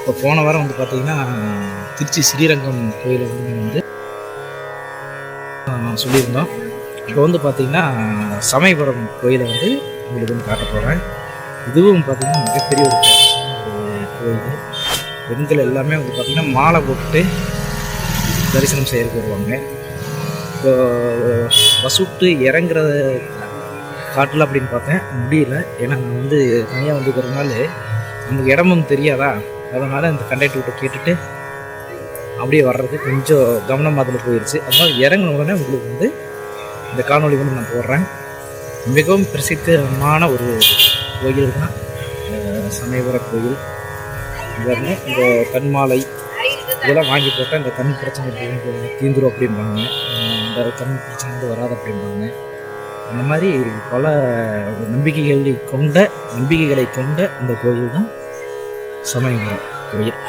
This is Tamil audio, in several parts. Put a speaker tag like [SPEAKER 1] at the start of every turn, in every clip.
[SPEAKER 1] இப்போ போன வாரம் வந்து பார்த்திங்கன்னா திருச்சி ஸ்ரீரங்கம் கோயிலை வந்து சொல்லியிருந்தோம். இப்போ வந்து பார்த்திங்கன்னா சமயபுரம் கோயிலை வந்து உங்களுக்கு வந்து காட்ட போகிறேன். இதுவும் பார்த்திங்கன்னா மிகப்பெரிய ஒரு கோயில். பெண்கள் எல்லாமே வந்து பார்த்திங்கன்னா மாலை போட்டு தரிசனம் செய்யறதுக்கு வருவாங்க. இப்போ வசூட்டு இறங்குற காட்டில் அப்படின்னு பார்த்தேன், முடியல. ஏன்னா நான் வந்து தனியாக வந்துக்கிறதுனால நமக்கு இடமும் தெரியாதா, அதனால் இந்த கண்டக்டர்கிட்ட கேட்டுட்டு அப்படியே வர்றது கொஞ்சம் கவனம் அதில் போயிடுச்சு. அதனால் இறங்கின உடனே உங்களுக்கு வந்து இந்த காணொலி வந்து நான் போடுறேன். மிகவும் பிரசித்தமான ஒரு கோயில் தான் சமயபுர கோயில். இந்த கண்மாலை இதெல்லாம் வாங்கி போட்டால் இந்த கண் பிரச்சனை தீந்துரும் அப்படிம்பாங்க, இந்த கண் பிரச்சனை வந்து வராது அப்படிம்பாங்க. அந்த மாதிரி பல நம்பிக்கைகளை கொண்ட இந்த கோயில் தான் சமயபுரம் கோயில்.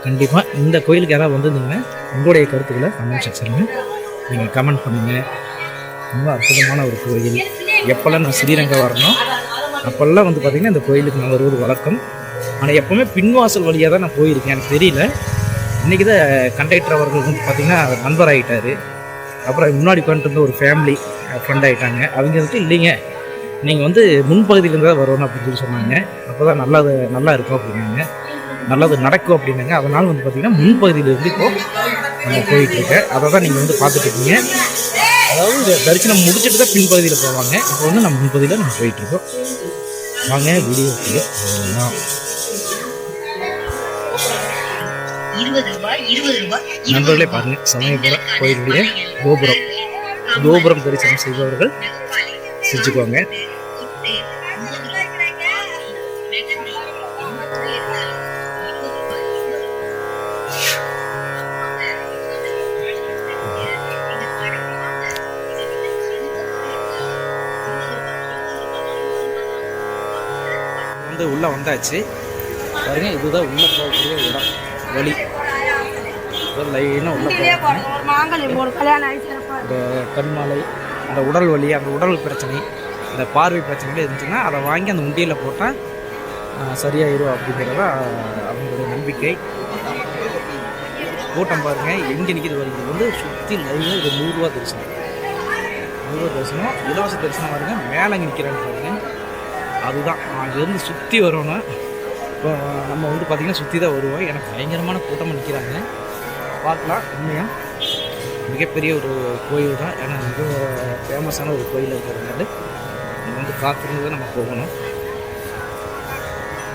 [SPEAKER 1] கண்டிப்பாக இந்த கோயிலுக்கு யாராவது வந்துருந்தீங்கன்னா உங்களுடைய கருத்துக்களை கமெண்ட் செக்ஷனில் நீங்கள் கமெண்ட் பண்ணுங்கள். ரொம்ப அற்புதமான ஒரு கோயில். எப்போல்லாம் நான் ஸ்ரீரங்கம் வரணும் அப்போல்லாம் வந்து பார்த்திங்கன்னா இந்த கோயிலுக்கு நான் வருவது வழக்கம். ஆனால் எப்போவுமே பின்வாசல் வழியாக தான் நான் போயிருக்கேன். எனக்கு தெரியல. இன்றைக்கி தான் கண்டக்டர் அவர்கள் வந்து பார்த்திங்கன்னா நண்பர் ஆகிட்டார். அப்புறம் முன்னாடி உட்காந்துட்டு ஒரு ஃபேமிலி ஃப்ரெண்ட் ஆகிட்டாங்க. அவங்க வந்துட்டு இல்லைங்க, நீங்கள் வந்து முன்பகுதியிலேருந்து தான் வரணும் அப்படின்னு சொல்லி சொன்னாங்க. அப்போ தான் நல்லா இருக்கும் அப்படின்னாங்க, நல்லது நடக்கும் அப்படின்னாங்க. அதனால் வந்து பார்த்திங்கன்னா முன்பகுதியிலேருந்து இப்போது நம்ம போயிட்டுருக்கேன். அதை தான் நீங்கள் வந்து பார்த்துட்ருக்கீங்க. அதாவது இந்த தரிசனம் முடிச்சுட்டு தான் பின்பகுதியில் போவாங்க. இப்போ வந்து நம்ம முன்பகுதியில் நம்ம போயிட்டுருக்கோம். வாங்க வீடியோ நண்பர்களே பாருங்க, சமயபுரம் கோயிலுடைய கோபுரம் தரிசனம் செய்பவர்கள் செஞ்சுக்குவாங்க. வந்து உள்ள வந்தாச்சு பாருங்க. இதுதான் உள்ள போகக்கூடிய இடம், வழி. லைனாக உள்ள இந்த கண்மாலை, அந்த உடல் வலி, அந்த உடல் பிரச்சனை, இந்த பார்வை பிரச்சனைகள் இருந்துச்சுன்னா அதை வாங்கி அந்த உண்டியில் போட்டால் சரியாயிடும் அப்படிங்கிறதா அவங்களுடைய நம்பிக்கை. கூட்டம் பாருங்கள் எங்கே நிற்கிது வருகிறது வந்து சுற்றி லைனாக. இது 100 ரூபா தரிசனம், 100 ரூபா தரிசனம், இலவச தரிசனம் பாருங்க. மேலே நிற்கிறான்னு பாருங்க, அதுதான். அங்கேருந்து சுற்றி வரணும். இப்போ நம்ம வந்து பார்த்திங்கன்னா சுற்றி தான் வருவோம். எனக்கு பயங்கரமான கூட்டமாக நிற்கிறாங்க. பார்க்கலாம். உண்மையாக மிகப்பெரிய ஒரு கோயில் தான். ஏன்னா மிக ஃபேமஸான ஒரு கோயில் இருக்கிறதுனால நம்ம வந்து காத்திருந்து தான் நம்ம போகணும்.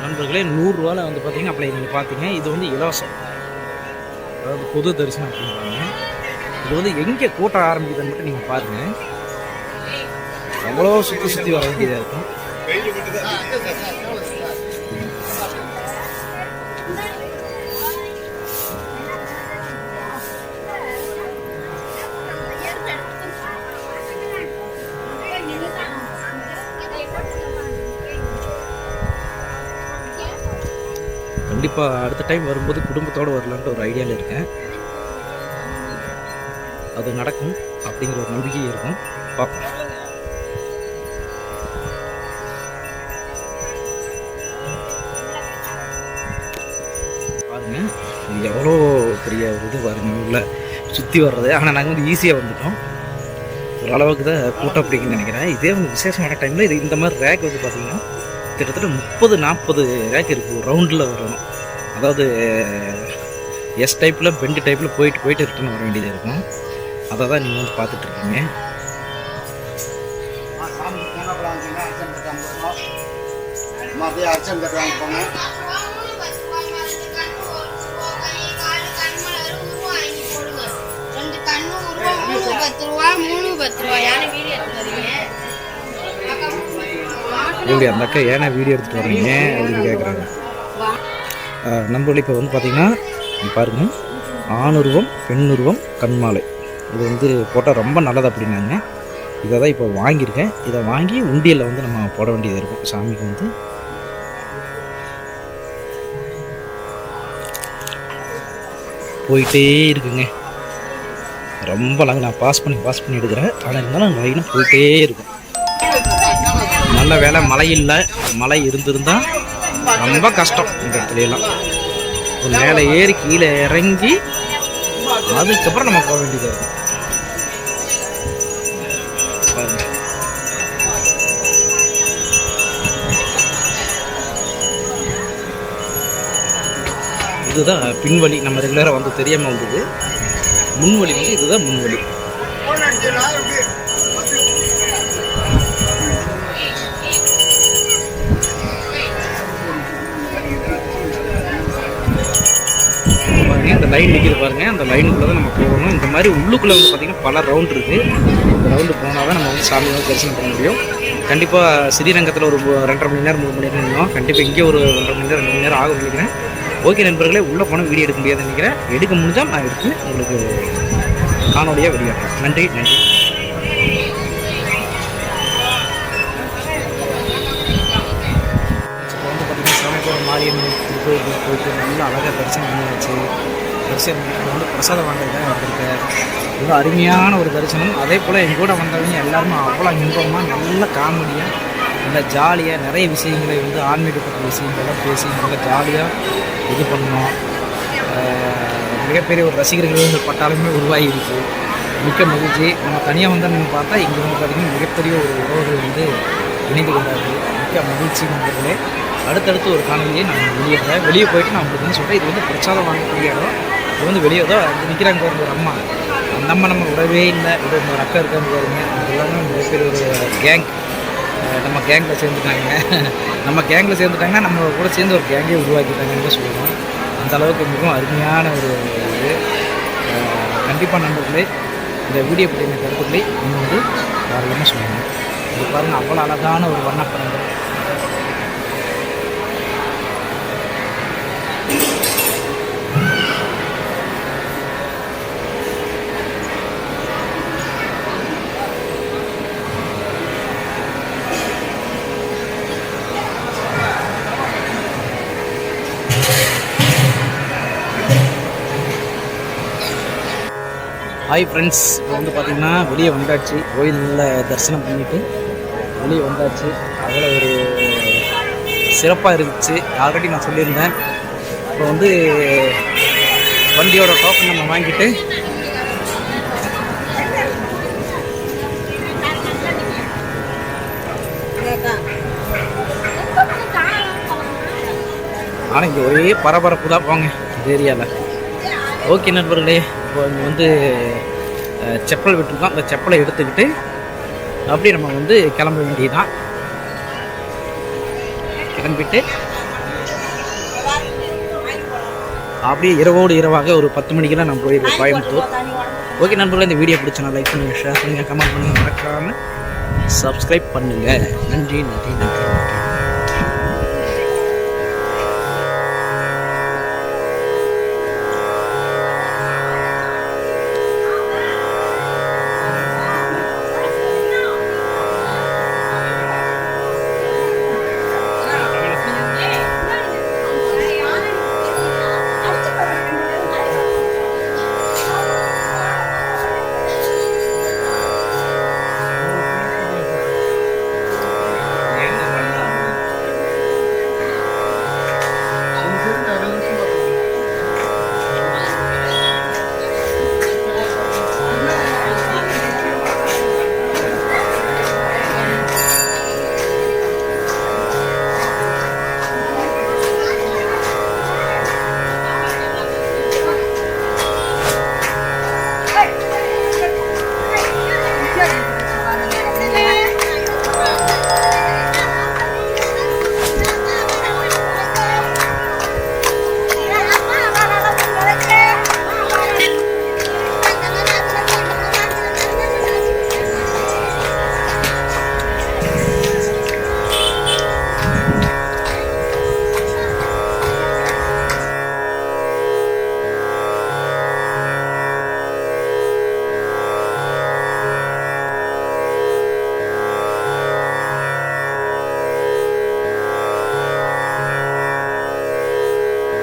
[SPEAKER 1] நண்பர்களே, 100 ரூபாவில் வந்து பார்த்திங்கன்னா அப்படி நீங்கள் பார்த்தீங்க. இது வந்து இலவசம், அதாவது பொது தரிசனம் அப்படின்றாங்க. இது வந்து எங்கே கூட்டம் ஆரம்பிக்குதுன்னு மட்டும் நீங்கள் பாருங்கள். அவ்வளோ சுற்றி வர வேண்டியதாக இருக்கும். கண்டிப்பாக அடுத்த டைம் வரும்போது குடும்பத்தோடு வரலான்ட்டு ஒரு ஐடியாவில் இருக்கேன். அது நடக்கும் அப்படிங்கிற ஒரு நம்பிக்கை இருக்கும். பார்ப்போம். பாருங்க, இது எவ்வளோ பெரிய ஒரு இது பாருங்க, உள்ள சுற்றி வர்றது. ஆனால் நாங்கள் வந்து ஈஸியாக வந்துட்டோம். ஓரளவுக்கு தான் கூட்டம் அப்படிங்கன்னு நினைக்கிறேன். இதே வந்து விசேஷமான டைமில் இது இந்த மாதிரி ரேக் வந்து பார்த்திங்கன்னா கிட்டத்தட்ட 30-40 ரேக் இருக்குது. ரவுண்டில் வரணும். அதாவது எஸ் டைப்பில் பெண்டு டைப்பில் போயிட்டு ரிட்டர்ன் வர வேண்டியது இருக்கும். அதை தான் நீங்கள் வந்து பார்த்துட்ருக்கீங்க. எப்படி அந்த அக்கா ஏன்னா வீடியோ எடுத்துகிட்டு வர்றீங்க அப்படின்னு கேட்குறாங்க. நம்மள இப்போ வந்து பார்த்திங்கன்னா பாருங்கள், ஆணுருவம் பெண்ணுருவம் கண்மாலை இது வந்து போட்டால் ரொம்ப நல்லது அப்படின்னாங்க. இதை தான் இப்போ வாங்கியிருக்கேன். இதை வாங்கி உண்டியலில் வந்து நம்ம போட வேண்டியது இருக்கும். சாமிக்கு வந்து போயிட்டே இருக்குங்க. ரொம்ப லாங் நான் பாஸ் பண்ணி எடுக்கிறேன். ஆனால் இருந்தாலும் லைனாக போயிட்டே இருக்கும். நல்ல வேலை மழை இல்லை. மழை இருந்திருந்தால் ரொம்ப கஷ்டம் இந்த இடத்துல எல்லாம். மேலே ஏறி கீழே இறங்கி அதுக்கப்புறம் நம்ம போக வேண்டியது இருக்கும். இதுதான் பின்வழி. நம்ம ரெகுலராக வந்து தெரியாமல் வந்தது. முன்வழி வந்து இதுதான் முன்வழி. பாருங்க இந்த லைன் நிற்கிது பாருங்க. அந்த லைனுக்குள்ளே தான் நம்ம போகணும். இந்த மாதிரி உள்ளுக்குள்ளே வந்து பார்த்திங்கன்னா பல ரவுண்ட் இருக்குது. இந்த ரவுண்டு போனால் தான் நம்ம வந்து சாமி வந்து தரிசனம் பண்ண முடியும். கண்டிப்பாக ஸ்ரீரங்கத்தில் ஒரு 2.5 மணி நேரம் 3 மணி நேரம் நின்னோம். கண்டிப்பாக இங்கே ஒரு 1.5 மணி நேரம் 2 மணி நேரம் ஆகும் நினைக்கிறேன். ஓகே நண்பர்களே, உள்ளே போனால் வீடியோ எடுக்க முடியாதுன்னு நினைக்கிறேன். எடுக்க முடிஞ்சால் நான் எடுத்து உங்களுக்கு காணொலியாக வெளியாடுறேன். நன்றி நன்றி. இப்போ வந்து பார்த்திங்கன்னா சமயபுரம் மாரியம்மன் கோயிலுக்கு போயிட்டு நல்லா அழகாக தரிசனம் பண்ணியாச்சு. தரிசனம் வந்து பிரசாதம் வாங்கறது தான் வந்திருக்கேன். ரொம்ப அருமையான ஒரு தரிசனம். அதே போல் என் கூட வந்தவங்க எல்லாருமே அவ்வளோ இன்பமாக நல்ல காமெடியாக நல்லா ஜாலியாக நிறைய விஷயங்களை வந்து ஆன்மீகப்பட்ட விஷயங்கள்லாம் பேசி நல்லா ஜாலியாக இது பண்ணோம். மிகப்பெரிய ஒரு ரசிகர்கள் பட்டாலுமே உருவாகிருக்கு. மிக்க மகிழ்ச்சி. நம்ம தனியாக வந்தோம்னு பார்த்தா இங்கே வந்து பார்த்திங்கன்னா மிகப்பெரிய ஒரு உறவுகள் வந்து இணைந்து கொண்டாரு. மிக்க மகிழ்ச்சி நண்பர்களே. அடுத்தடுத்து ஒரு காணொலியை நான் வெளியே போயிட்டு நான் உங்களுக்கு வந்து சொல்கிறேன். இது வந்து பிரச்சாரம் வாங்கக்கூடிய இடம். இது வந்து வெளியே தான் அது நிற்கிறாங்க பாருங்க ஒரு அம்மா. அந்த அம்மா நம்ம விடவே இல்லை. இது ஒரு அக்கா இருக்காங்க பாருங்க. அது எல்லாமே மிகப்பெரிய ஒரு கேங். நம்ம கேங்கில் சேர்ந்துட்டாங்க. நம்ம கேங்கில் சேர்ந்துட்டாங்கன்னா நம்ம கூட சேர்ந்து ஒரு கேங்கே உருவாக்கிட்டாங்கன்னு சொல்லலாம். அந்த அளவுக்கு மிகவும் அருமையான ஒரு இது. கண்டிப்பாக நண்பர்களே, இந்த வீடியோ பற்றின கருத்துக்களை நீங்கள் வந்து தாராளமாக சொல்லுங்கள். இது பாருங்கள் அவ்வளோ அழகான ஒரு வண்ணப்படங்கள். ஹாய் ஃப்ரெண்ட்ஸ், இப்போ வந்து பார்த்திங்கன்னா வெளியே வந்தாச்சு. கோயிலில் தரிசனம் பண்ணிவிட்டு வெளியே வந்தாச்சு. அவ்வளோ ஒரு சிறப்பாக இருந்துச்சு. ஆல்ரெடி நான் சொல்லியிருந்தேன். இப்போ வந்து வண்டியோட டோக்கன் நம்ம வாங்கிட்டு ஆனால் இங்கே ஒரே பரபரப்பு தான் போங்க இந்த ஏரியாவில். ஓகே நண்பர்களே, இப்போ இங்கே வந்து செப்பல் விட்டுருக்கோம். அந்த செப்பலை எடுத்துக்கிட்டு அப்படியே நம்ம வந்து கிளம்ப வேண்டியதுதான். கிளம்பிட்டு அப்படியே இரவோடு இரவாக ஒரு 10 மணிக்கெல்லாம் நான் போயிடுவேன் கோயம்புத்தூர். ஓகே நண்பர்களே, இந்த வீடியோ பிடிச்சா லைக் பண்ணுங்கள், ஷேர் பண்ணுங்கள், கமெண்ட் பண்ணுங்கள், மறக்காமல் சப்ஸ்கிரைப் பண்ணுங்கள். நன்றி நன்றி நன்றி.